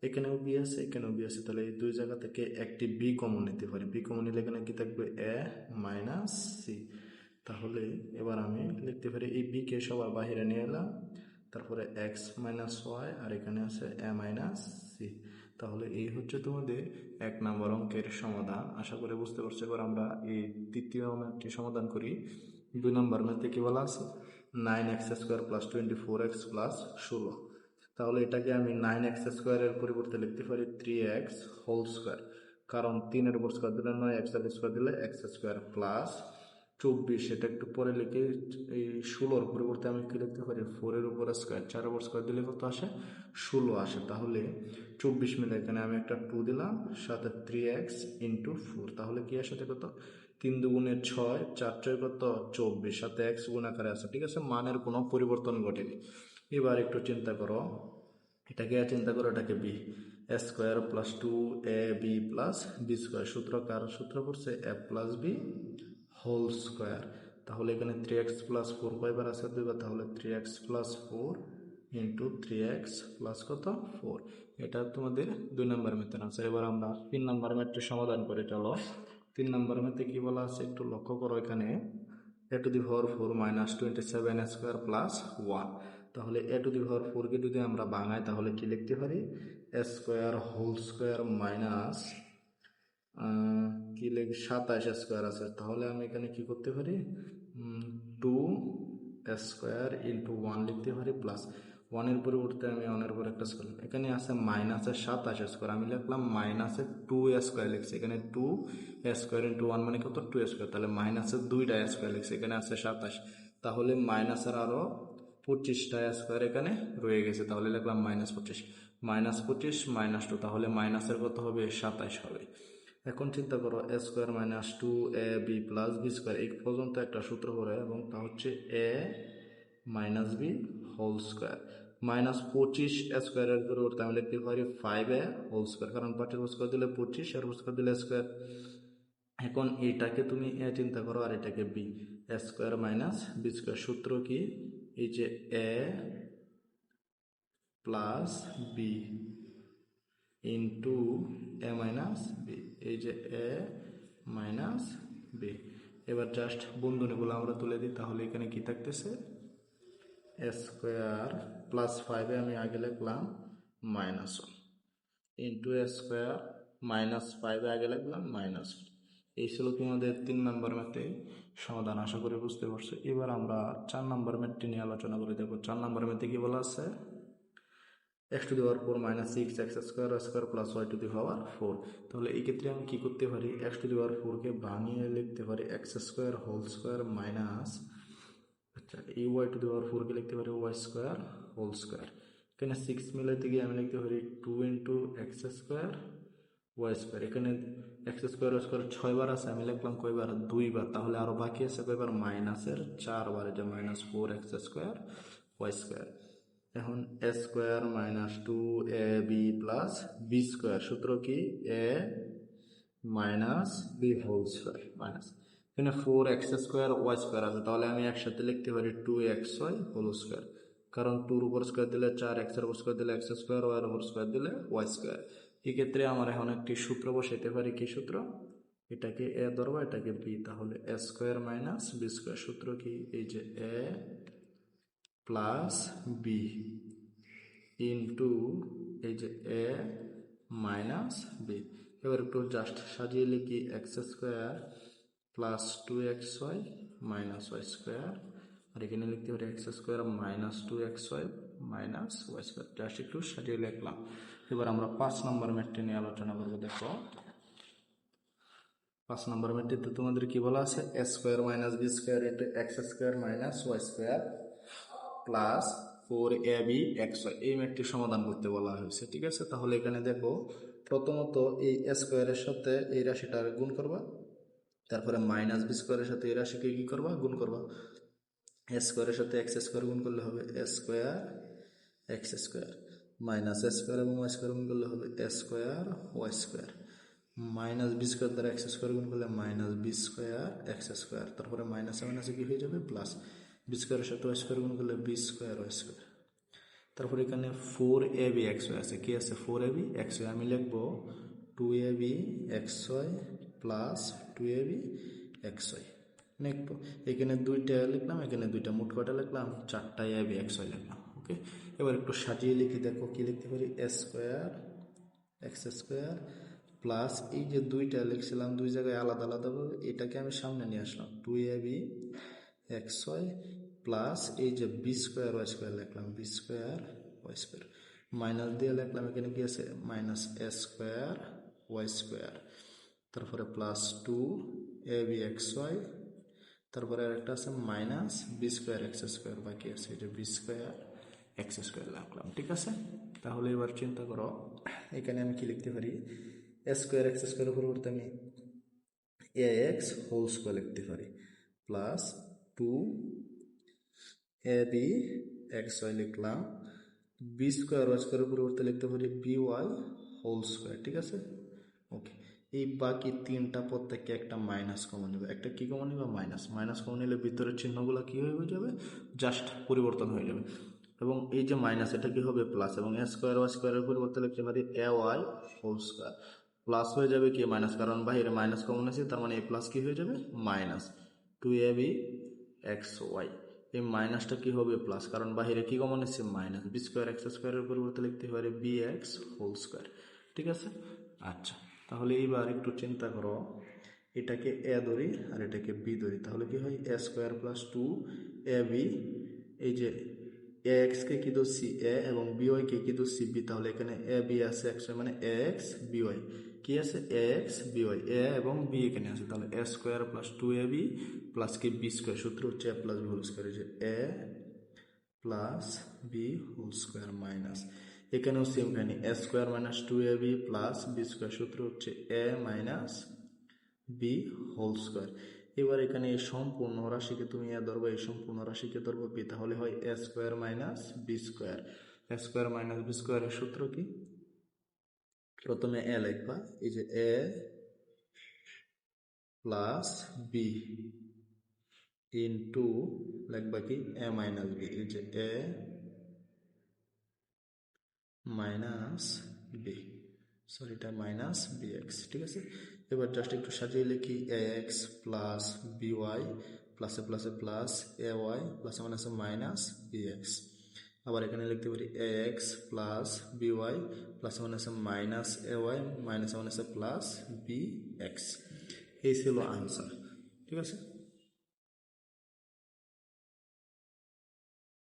এখানেও বি আছে, এখানেও বি আছে, তাহলে এই দুই জায়গা থেকে একটি বি কমন নিতে পারি। বি কমন নিলে এখানে কি থাকবে? এ মাইনাস সি। তাহলে এবার আমি লিখতে পারি এই বি কে সবার বাহিরে নিয়ে এলাম, তারপরে এক্স মাইনাস ওয়াই, আর এখানে আছে এ মাইনাস সি। তাহলে এই হচ্ছে তোমাদের 1 নম্বর অঙ্কের সমাধান। আশা করি বুঝতে পারছো। এবার আমরা এই তৃতীয় ম্যাথটি সমাধান করি। 2 নম্বর ম্যাথে কি বলা আছে? 9x² plus 24x plus 16। তাহলে এটাকে আমি 9x² এর পরিবর্তে লিখতে পারি 3x হোল স্কোয়ার, কারণ 3 এর উপর স্কোয়ার দিলে 9, x এর স্কোয়ার দিলে x² প্লাস 24। এটা একটু পরে লিখে এই 16-র পরিবর্তে আমি কি লিখতে পারি? 4 এর উপর স্কোয়ার, 4 এর উপর স্কোয়ার দিলে কত আসে? 16 আসে। তাহলে 24 মিলে এখানে আমি একটা 2 দিলাম, সাথে 3x ইন্টু 4। তাহলে কি আসে কত? 3 দুগুণে 6, 4 ছয় কত? 24, সাথে x গুণাকারে আছে। ঠিক আছে, মানের কোনো পরিবর্তন ঘটেনি। এবার একটু চিন্তা করো, এটাকে চিন্তা করো, এটাকে b square plus 2ab plus B square. সূত্র কার সূত্র করছে? A plus b whole square. তাহলে এখানে 3x প্লাস 4 কয়বার আছে? 2বার। তাহলে 3x plus 4 into 3x plus কত? 4। এটা তোমাদের 2 নম্বর ম্যাথের আনসার। এবার আমরা 3 নম্বর ম্যাথটি সমাধান করে চলো। 3 নম্বর ম্যাথে কি বলা আছে একটু লক্ষ্য করো। এখানে a two the power 4 minus 27 square plus 1। তাহলে a টু দি পাওয়ার 4 কে যদি আমরা ভাঙাই তাহলে কি লিখতে পারি? a square whole square minus কি লিখ 27 স্কোয়ার আছে। তাহলে আমি এখানে কি করতে পারি? 2 স্কোয়ার ইন্টু 1 লিখতে পারি, প্লাস 1 এর পরিবর্তে আমি 1 এর উপর একটা স্কোয়ার, এখানে আছে মাইনাসের 27 স্কোয়ার, আমি লিখলাম মাইনাসের 2 স্কোয়ার লিখছি। এখানে 2 স্কোয়ার ইন্টু 1 মানে কত? 2 স্কোয়ার। তাহলে মাইনাসের 2টা স্কোয়ার লিখছি, এখানে আছে 27। তাহলে মাইনাসের আরও 25টা স্কোয়ার এখানে রয়ে গেছে। তাহলে লিখলাম মাইনাস 25, মাইনাস 25 মাইনাস 2। তাহলে মাইনাসের কত হবে? 27 হবে। এখন চিন্তা করো, A square minus 2ab plus B square এই পর্যন্ত একটা সূত্র করে, এবং তা হচ্ছে এ minus B whole square. Minus 25 স্কোয়ারের পরিবর্তে আমি লিখতে পারি 5a হোল স্কোয়ার, কারণ 5 এর স্কোয়ার দিলে 25, এর স্কোয়ার দিলে স্কোয়ার। এখন এটাকে তুমি এ চিন্তা করো, আর এটাকে বি, এ স্কোয়ার মাইনাস বি স্কোয়ার। সূত্র কি? এই যে a plus B into A minus B, এই যে এ মাইনাস বি। এবার জাস্ট বন্ধনীগুলো আমরা তুলে দিই। তাহলে এখানে কি থাকতেছে? এ স্কোয়ার প্লাস 5 আমি আগে লিখলাম মাইনাস 1 ইন্টু এ স্কোয়ার মাইনাস 5 আগে লিখলাম মাইনাস 1। এই ছিল তোমাদের 3 নম্বর ম্যাথে সমাধান। আশা করি বুঝতে পারছো। এবার আমরা 4 নম্বর ম্যাথটি নিয়ে আলোচনা করে দেখো। 4 নম্বর ম্যাথে কি বলা আছে? x to the power 4 minus 6x square plus y to the power 4। তাহলে এই ক্ষেত্রে আমি কি করতে পারি? x টু দি পাওয়ার 4 কে ভাঙিয়ে লিখতে পারি x² হোল স্কোয়ার মাইনাস, আচ্ছা, এই y টু দি পাওয়ার 4 কে লিখতে পারি y² হোল স্কোয়ার। এখানে 6 মিলাইতে গিয়ে আমি লিখতে পারি 2 ইন্টু x² y²। এখানে x² y² 6 বার আছে, আমি লিখলাম কয়বার? 2 বার। তাহলে আরো বাকি আছে কয়বার? মাইনাসের 4 বার, যে মাইনাস 4x² y²। এখন a square minus 2ab plus B square. সূত্র কি? A minus B whole square minus, এখানে 4x² y² আছে। তাহলে আমি একসাথে লিখতে পারি 2xy হোল স্কোয়ার, কারণ 2 এর উপর স্কোয়ার দিলে 4, x এর উপর স্কোয়ার দিলে x², y এর উপর স্কোয়ার দিলে y²। এই ক্ষেত্রে আমার এখন একটি সূত্র বসাইতে পারি। কি সূত্র? এটাকে এ ধরবো, এটাকে বি। তাহলে a square minus b square. সূত্র কি? এই যে এ প্লাস বি ইন্টু এই যে এ মাইনাস বি। এবার একটু জাস্ট সাজিয়ে লিখি x² plus 2xy minus y², আর এখানে লিখতে পারি x² minus 2xy minus y²। Just একটু সাজিয়ে লিখলাম। এবার আমরা 5 নম্বর ম্যাথটি নিয়ে আলোচনা করবো। দেখো 5 নম্বর ম্যাথটিতে তোমাদের কি বলা আছে? A square minus b square into x² minus y² plus 4ab xy, এই ম্যাথটি সমাধান করতে বলা হয়েছে। ঠিক আছে, তাহলে এখানে দেখো, প্রথমত এই এ স্কোয়ারের সাথে এই রাশিটা গুণ করবা, তারপরে মাইনাস বি স্কোয়ারের সাথে এই রাশিকে কি করবা? গুণ করবা। এ স্কোয়ারের সাথে x² গুণ করলে হবে a square x² minus a square এবং y² গুণ করলে হবে a square y², minus b square দ্বারা x² গুণ করলে মাইনাস বি স্কোয়ার x², তারপরে মাইনাসে মাইনাসে কি হয়ে যাবে? প্লাস। বি স্কোয়ারের সাথে y² গুণ করলে বি স্কোয়ার y²। তারপর এখানে 4ab xy আছে, কি আছে 4ab xy, আমি লিখবো 2ab xy plus 2ab xy লিখবো। এখানে দুইটা লিখলাম, এখানে দুইটা, মোট কয়টা লিখলাম 4টা ab xy লিখলাম। ওকে, এবার একটু সাজিয়ে লিখি, দেখো কি লিখতে পারি, a square x square plus এই যে দুইটা লিখছিলাম দুই জায়গায় আলাদা আলাদাভাবে, এটাকে আমি সামনে নিয়ে আসলাম 2ab xy প্লাস এই যে বি স্কোয়ার ওয়াই স্কোয়ার লিখলাম, b square y square, minus দিয়ে লিখলাম, এখানে কি আছে minus a square y square, তারপরে প্লাস 2ab xy, তারপরে আরেকটা আছে minus b square x square, বাকি আছে এই যে বি স্কোয়ার এক্স স্কোয়ার লিখলাম। ঠিক আছে, তাহলে এবার চিন্তা করো এখানে আমি কি লিখতে পারি, এ স্কোয়ার এক্স স্কোয়ারের পরিবর্তে আমি এ এক্স হোল স্কোয়ার লিখতে পারি, প্লাস 2ab xy লিখলাম, বি স্কোয়ার ওয়াই স্কোয়ারের পরিবর্তে লিখতে পারি বি ওয়াই হোল স্কোয়ার। ঠিক আছে, ওকে, এই বাকি তিনটা পদ থেকে একটা মাইনাস কমন নেবে, একটা কি কমন নেবে, মাইনাস, মাইনাস কমন নিলে ভিতরের চিহ্নগুলো কি হয়ে যাবে, জাস্ট পরিবর্তন হয়ে যাবে, এবং এই যে মাইনাস এটা কি হবে প্লাস, এবং এ স্কোয়ার ওয়াই স্কোয়ারের পরিবর্তে লিখতে পারি A Y whole square, plus হয়ে যাবে কি মাইনাস, কারণ বাইরে মাইনাস কমন আছে, তার মানে এ প্লাস কি হয়ে যাবে মাইনাস 2ab xy, এই মাইনাসটা কি হবে প্লাস, কারণ বাহিরে কি কমন আছে মাইনাস, বি স্কোয়ার এক্স স্কোয়ারের পরিবর্তে লিখতে পারে বি এক্স হোল স্কোয়ার। ঠিক আছে, আচ্ছা, তাহলে এইবার একটু চিন্তা করো, এটাকে এ ধরি আর এটাকে বি ধরি, তাহলে কি হয় এ স্কোয়ার প্লাস 2ab, এই যে এ এক্সকে কি ধরছি এ এবং বি ওয়াইকে কি ধরছি বি, তাহলে এখানে এ বি আছে এক্স মানে এ এক্স বি ওয়াই, কি আছে a x b y, a এবং বি এখানে আছে, তাহলে a square plus 2ab plus কি বি স্কোয়ার, সূত্র হচ্ছে a plus b whole square, যে a plus b whole square minus, এখানেও সেম কাহিনী, a square minus 2ab plus B square, সূত্র হচ্ছে এ মাইনাস বি হোল স্কোয়ার। এবার এখানে এই সম্পূর্ণ রাশিকে তুমি এ ধরবো, এই সম্পূর্ণ রাশিকে ধরবো বি, তাহলে হয় এ স্কোয়ার মাইনাস বি স্কোয়ার, এ স্কোয়ার মাইনাস বি স্কোয়ারের সূত্র কি, প্রথমে এ লিখবা, এই যে এ প্লাস বি ইন্টু লিখবা কি এ মাইনাস বি, এই যে এ মাইনাস বি, সরি এটা মাইনাস বি এক্স। ঠিক আছে, এবার জাস্ট একটু সাজিয়ে লিখি, এ এক্স প্লাস বি ওয়াই প্লাসে প্লাসে প্লাস এ ওয়াই প্লাসে মাইনাসে মাইনাস বি এক্স, আবার এখানে লিখতে পারি এ এক্স প্লাস বি ওয়াই প্লাসে মাইনাসে মাইনাস এ ওয়াই মাইনাসে মাইনাসে প্লাস বি এক্স, এই ছিল আনসার। ঠিক আছে।